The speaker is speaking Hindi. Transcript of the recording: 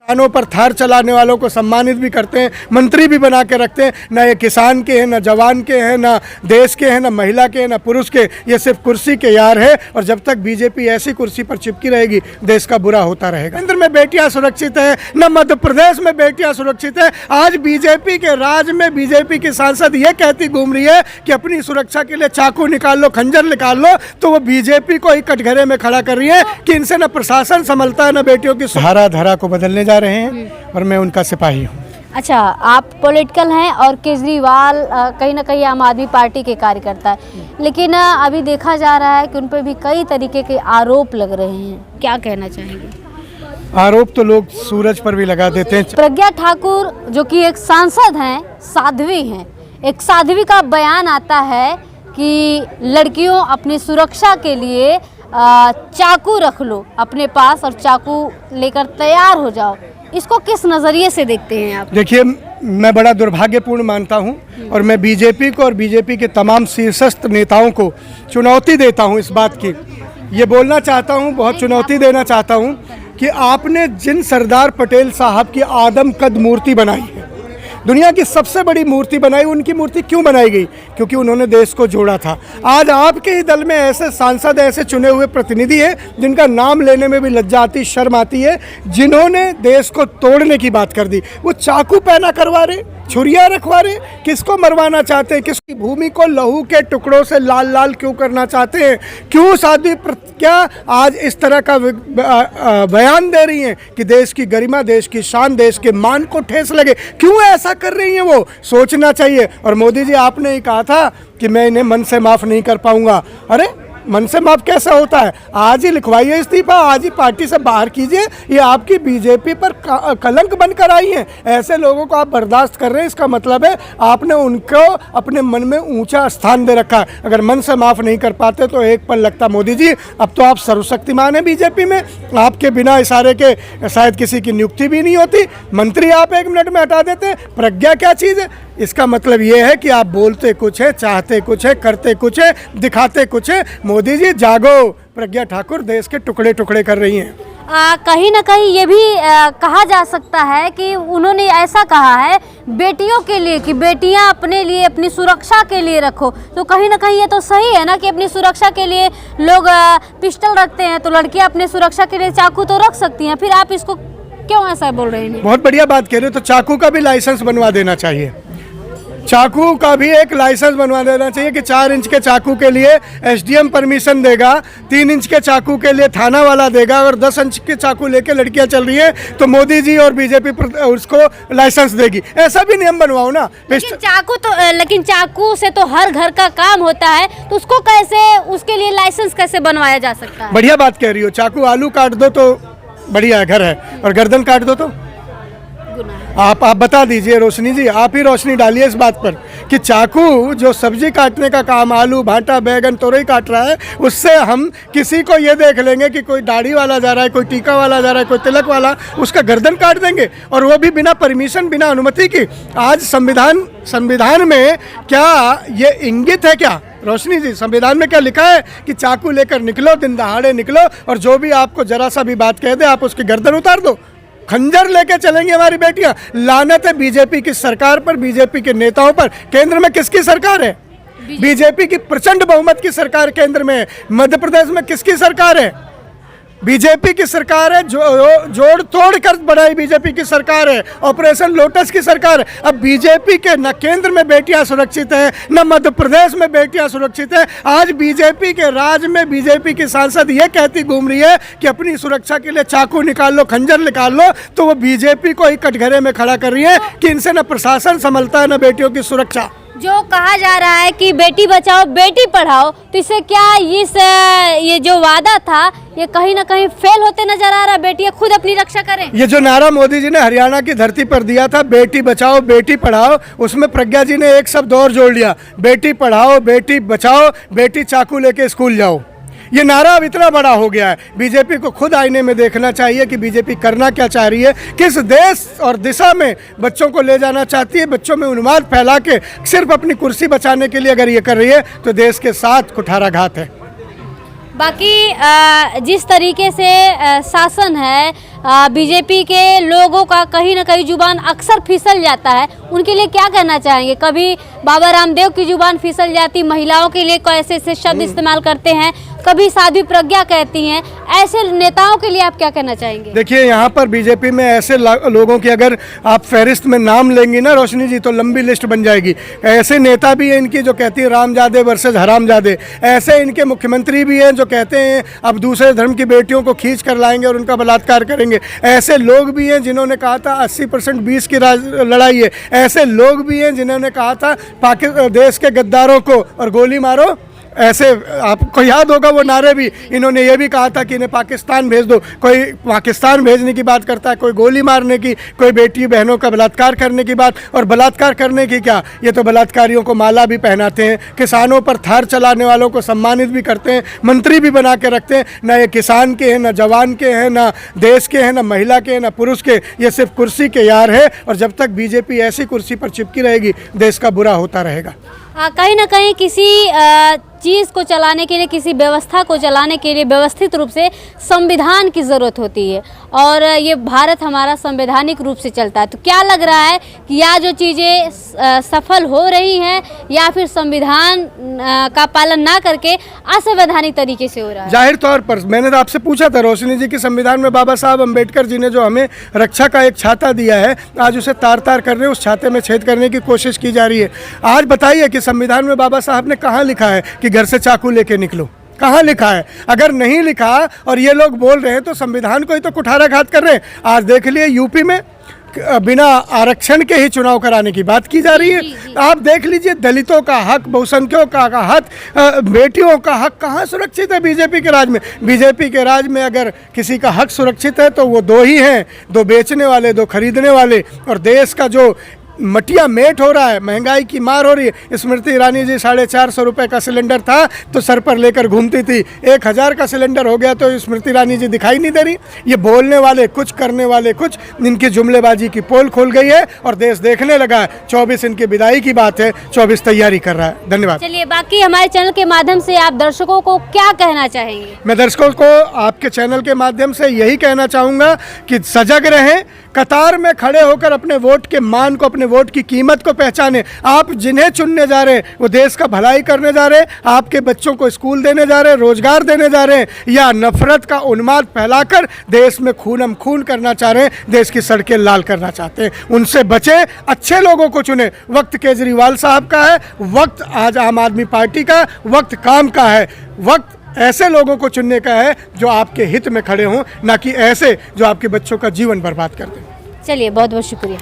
कानों पर थार चलाने वालों को सम्मानित भी करते हैं, मंत्री भी बना के रखते हैं। ना ये किसान के हैं, ना जवान के हैं, ना देश के हैं, ना महिला के हैं, ना पुरुष के, ये सिर्फ कुर्सी के यार है। और जब तक बीजेपी ऐसी कुर्सी पर चिपकी रहेगी, देश का बुरा होता रहेगा। केंद्र में बेटियां सुरक्षित है, न मध्य प्रदेश में बेटियां सुरक्षित है। आज बीजेपी के राज में बीजेपी की सांसद ये कहती घूम रही है कि अपनी सुरक्षा के लिए चाकू निकाल लो, खंजर निकाल लो, तो वो बीजेपी को ही कटघरे में खड़ा कर रही है कि इनसे न प्रशासन संभलता है, न बेटियों की धारा धारा को बदलने जा रहे हैं और मैं उनका सिपाही हूँ। अच्छा, आप पॉलिटिकल हैं और केजरीवाल कहीं ना कहीं आम आदमी पार्टी के कार्यकर्ता है, लेकिन अभी देखा जा रहा है कि उन पर भी कई तरीके के आरोप लग रहे हैं, क्या कहना चाहेंगे? आरोप तो लोग सूरज पर भी लगा देते हैं। प्रज्ञा ठाकुर जो कि एक सांसद हैं, साध्वी हैं, एक साध्वी का बयान आता है कि लड़कियों अपनी सुरक्षा के लिए चाकू रख लो अपने पास और चाकू लेकर तैयार हो जाओ। इसको किस नज़रिए से देखते हैं आप? देखिए, मैं बड़ा दुर्भाग्यपूर्ण मानता हूं और मैं बीजेपी को और बीजेपी के तमाम शीर्षस्थ नेताओं को चुनौती देता हूं इस बात की। ये बोलना चाहता हूं, बहुत चुनौती देना चाहता हूं कि आपने जिन सरदार पटेल साहब की आदमकद मूर्ति बनाई है, दुनिया की सबसे बड़ी मूर्ति बनाई, उनकी मूर्ति क्यों बनाई गई? क्योंकि उन्होंने देश को जोड़ा था। आज आपके ही दल में ऐसे सांसद, ऐसे चुने हुए प्रतिनिधि हैं जिनका नाम लेने में भी लज्जा आती, शर्म आती है, जिन्होंने देश को तोड़ने की बात कर दी। वो चाकू पहना करवा रहे, छुरियां रखवा रहे, किसको मरवाना चाहते हैं? किसकी भूमि को लहू के टुकड़ों से लाल लाल क्यों करना चाहते हैं? क्यों साध्वी प्रज्ञा आज इस तरह का बयान दे रही हैं कि देश की गरिमा, देश की शान, देश के मान को ठेस लगे? क्यों ऐसा कर रही हैं? वो सोचना चाहिए। और मोदी जी, आपने ही कहा था कि मैं इन्हें मन से माफ़ नहीं कर पाऊंगा। अरे मन से माफ कैसा होता है? आज ही लिखवाइए इस्तीफा, आज ही पार्टी से बाहर कीजिए। ये आपकी बीजेपी पर कलंक बनकर आई हैं। ऐसे लोगों को आप बर्दाश्त कर रहे हैं, इसका मतलब है आपने उनको अपने मन में ऊंचा स्थान दे रखा है। अगर मन से माफ नहीं कर पाते तो एक पल लगता मोदी जी, अब तो आप सर्वशक्तिमान हैं बीजेपी में, आपके बिना इशारे के शायद किसी की नियुक्ति भी नहीं होती, मंत्री आप 1 मिनट में हटा देते। प्रज्ञा क्या चीज़ है? इसका मतलब ये है कि आप बोलते कुछ है, चाहते कुछ है, करते कुछ है, दिखाते कुछ है। मोदी जी जागो, प्रज्ञा ठाकुर देश के टुकड़े टुकड़े कर रही हैं। कहीं ना कहीं ये भी कहा जा सकता है कि उन्होंने ऐसा कहा है बेटियों के लिए कि बेटियां अपने लिए, अपनी सुरक्षा के लिए रखो। तो कहीं ना कहीं ये तो सही है ना कि अपनी सुरक्षा के लिए लोग पिस्टल रखते हैं, तो लड़कियां अपनी सुरक्षा के लिए चाकू तो रख सकती हैं। फिर आप इसको क्यों ऐसा बोल रहे हैं? बहुत बढ़िया बात कह रहे हो। तो चाकू का भी लाइसेंस बनवा देना चाहिए, चाकू का भी एक लाइसेंस बनवा देना चाहिए कि 4 इंच के चाकू के लिए एसडीएम परमिशन देगा, 3 इंच के चाकू के लिए थाना वाला देगा, और 10 इंच के चाकू लेके लड़कियां चल रही हैं तो मोदी जी और बीजेपी उसको लाइसेंस देगी। ऐसा भी नियम बनवाओ ना। लेकिन चाकू से तो हर घर का काम होता है, तो उसको कैसे, उसके लिए लाइसेंस कैसे बनवाया जा सकता है? बढ़िया बात कह रही हो। चाकू आलू काट दो तो बढ़िया घर है, और गर्दन काट दो तो आप बता दीजिए रोशनी जी, आप ही रोशनी डालिए इस बात पर कि चाकू जो सब्जी काटने का काम, आलू, भाटा, बैगन, तोरई काट रहा है, उससे हम किसी को ये देख लेंगे कि कोई दाढ़ी वाला जा रहा है, कोई टीका वाला जा रहा है, कोई तिलक वाला, उसका गर्दन काट देंगे, और वो भी बिना परमिशन, बिना अनुमति की। आज संविधान में क्या ये इंगित है क्या रोशनी जी? संविधान में क्या लिखा है कि चाकू लेकर निकलो, दिन दहाड़े निकलो, और जो भी आपको जरा सा भी बात कह दे आप उसकी गर्दन उतार दो? खंजर लेके चलेंगी हमारी बेटियां। लानत है बीजेपी की सरकार पर, बीजेपी के नेताओं पर। केंद्र में किसकी सरकार है? बीजेपी की प्रचंड बहुमत की सरकार केंद्र में है। मध्य प्रदेश में किसकी सरकार है? बीजेपी की सरकार है। जोड़ तोड़ कर बढ़ाई बीजेपी की सरकार है। ऑपरेशन लोटस की सरकार है। अब बीजेपी के न केंद्र में बेटियां सुरक्षित हैं, न मध्य प्रदेश में बेटियां सुरक्षित हैं। आज बीजेपी के राज में बीजेपी की सांसद ये कहती घूम रही है कि अपनी सुरक्षा के लिए चाकू निकाल लो, खंजर निकाल लो, तो वो बीजेपी को ही कटघरे में खड़ा कर रही है कि इनसे न प्रशासन संभलता है, न बेटियों की सुरक्षा। जो कहा जा रहा है कि बेटी बचाओ बेटी पढ़ाओ, तो इससे क्या ये जो वादा था ये कहीं ना कहीं फेल होते नजर आ रहा है? बेटियां खुद अपनी रक्षा करें। ये जो नारा मोदी जी ने हरियाणा की धरती पर दिया था, बेटी बचाओ बेटी पढ़ाओ, उसमें प्रज्ञा जी ने एक शब्द और जोड़ लिया, बेटी पढ़ाओ बेटी बचाओ, बेटी चाकू लेके स्कूल जाओ। ये नारा अब इतना बड़ा हो गया है। बीजेपी को खुद आईने में देखना चाहिए कि बीजेपी करना क्या चाह रही है, किस देश और दिशा में बच्चों को ले जाना चाहती है। बच्चों में उन्माद फैला के सिर्फ अपनी कुर्सी बचाने के लिए अगर ये कर रही है तो देश के साथ कुठाराघात है। बाकी जिस तरीके से शासन है, बीजेपी के लोगों का कहीं ना कहीं जुबान अक्सर फिसल जाता है, उनके लिए क्या कहना चाहेंगे? कभी बाबा रामदेव की जुबान फिसल जाती, महिलाओं के लिए कोई ऐसे ऐसे शब्द इस्तेमाल करते हैं, कभी साध्वी प्रज्ञा कहती हैं, ऐसे नेताओं के लिए आप क्या कहना चाहेंगे? देखिए, यहाँ पर बीजेपी में ऐसे लोगों की अगर आप फहरिस्त में नाम लेंगी ना रोशनी जी, तो लंबी लिस्ट बन जाएगी। ऐसे नेता भी हैं इनकी जो कहती है रामजादे वर्सेस हरामजादे, ऐसे इनके मुख्यमंत्री भी हैं जो कहते हैं अब दूसरे धर्म की बेटियों को खींच कर लाएंगे और उनका बलात्कार करेंगे। ऐसे लोग भी हैं जिन्होंने कहा था 80% 20 की लड़ाई है। ऐसे लोग भी हैं जिन्होंने कहा था देश के गद्दारों को और गोली मारो। ऐसे आपको याद होगा वो नारे भी, इन्होंने ये भी कहा था कि इन्हें पाकिस्तान भेज दो। कोई पाकिस्तान भेजने की बात करता है, कोई गोली मारने की, कोई बेटी बहनों का बलात्कार करने की बात। और बलात्कार करने की क्या, ये तो बलात्कारियों को माला भी पहनाते हैं, किसानों पर थार चलाने वालों को सम्मानित भी करते हैं, मंत्री भी बना के रखते हैं। ना ये किसान के हैं, ना जवान के हैं, ना देश के हैं, ना महिला के हैं, ना पुरुष के, ये सिर्फ कुर्सी के यार है। और जब तक बीजेपी ऐसी कुर्सी पर चिपकी रहेगी, देश का बुरा होता रहेगा। कहीं ना कहीं किसी चीज़ को चलाने के लिए, किसी व्यवस्था को चलाने के लिए व्यवस्थित रूप से संविधान की ज़रूरत होती है, और ये भारत हमारा संवैधानिक रूप से चलता है। तो क्या लग रहा है कि या जो चीज़ें सफल हो रही हैं, या फिर संविधान का पालन ना करके असंवैधानिक तरीके से हो रहा है? जाहिर तौर पर मैंने तो आपसे पूछा था रोशनी जी कि संविधान में बाबा साहब अम्बेडकर जी ने जो हमें रक्षा का एक छाता दिया है, आज उसे तार तार कर रहे हैं, उस छाते में छेद करने की कोशिश की जा रही है। आज बताइए कि संविधान में बाबा साहब ने कहाँ लिखा है कि घर से चाकू लेके निकलो? कहाँ लिखा है? अगर नहीं लिखा और ये लोग बोल रहे हैं तो संविधान को ही तो कुठाराघात कर रहे हैं। आज देख लिए यूपी में बिना आरक्षण के ही चुनाव कराने की बात की जा रही है। आप देख लीजिए, दलितों का हक, बहुसंख्यकों का हक, बेटियों का हक कहाँ सुरक्षित है बीजेपी के राज में? बीजेपी के राज में अगर किसी का हक सुरक्षित है तो वो दो ही हैं, दो बेचने वाले, दो खरीदने वाले। और देश का जो मटिया मेट हो रहा है, महंगाई की मार हो रही है। स्मृति ईरानी जी 450 रुपये का सिलेंडर था तो सर पर लेकर घूमती थी, 1000 का सिलेंडर हो गया तो स्मृति ईरानी जी दिखाई नहीं दे रही। ये बोलने वाले कुछ, करने वाले कुछ, इनकी जुमलेबाजी की पोल खुल गई है और देश देखने लगा है। 24 इनकी विदाई की बात है, 24 तैयारी कर रहा है। धन्यवाद। चलिए, बाकी हमारे चैनल के माध्यम से आप दर्शकों को क्या कहना चाहेंगे? मैं दर्शकों को आपके चैनल के माध्यम से यही कहना चाहूँगा कि सजग रहें, कतार में खड़े होकर अपने वोट के मान को, अपने वोट की कीमत को पहचाने। आप जिन्हें चुनने जा रहे हैं वो देश का भलाई करने जा रहे हैं, आपके बच्चों को स्कूल देने जा रहे हैं, रोजगार देने जा रहे हैं, या नफरत का उन्माद फैलाकर देश में खूनम खून करना चाह रहे हैं, देश की सड़कें लाल करना चाहते हैं। उनसे बचे, अच्छे लोगों को चुने। वक्त केजरीवाल साहब का है, वक्त आज आम आदमी पार्टी का, वक्त काम का है, वक्त ऐसे लोगों को चुनने का है जो आपके हित में खड़े हों, ना कि ऐसे जो आपके बच्चों का जीवन बर्बाद कर दें। चलिए, बहुत बहुत शुक्रिया।